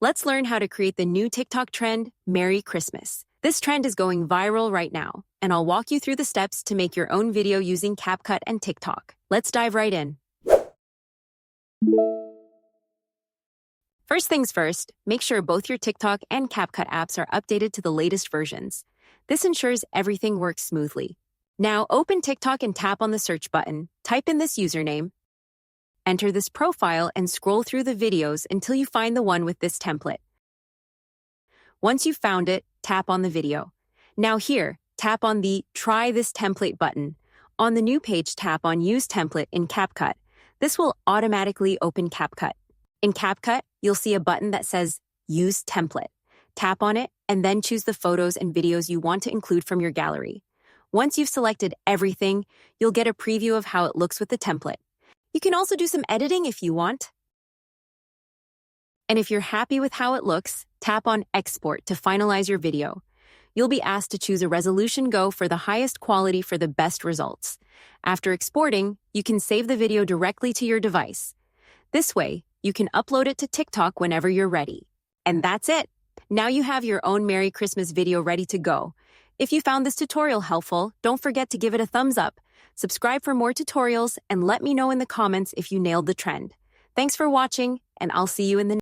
Let's learn how to create the new TikTok trend, Merry Christmas. This trend is going viral right now, and I'll walk you through the steps to make your own video using CapCut and TikTok. Let's dive right in. First things first, make sure both your TikTok and CapCut apps are updated to the latest versions. This ensures everything works smoothly. Now open TikTok and tap on the search button, type in this username, enter this profile, and scroll through the videos until you find the one with this template. Once you've found it, tap on the video. Now here, tap on the Try This Template button. On the new page, tap on Use Template in CapCut. This will automatically open CapCut. In CapCut, you'll see a button that says Use Template. Tap on it and then choose the photos and videos you want to include from your gallery. Once you've selected everything, you'll get a preview of how it looks with the template. You can also do some editing if you want. And if you're happy with how it looks, tap on Export to finalize your video. You'll be asked to choose a resolution Go for the highest quality for the best results. After exporting, you can save the video directly to your device. This way, you can upload it to TikTok whenever you're ready. And that's it. Now you have your own Merry Christmas video ready to go. If you found this tutorial helpful, don't forget to give it a thumbs up. Subscribe for more tutorials and let me know in the comments if you nailed the trend. Thanks for watching, and I'll see you in the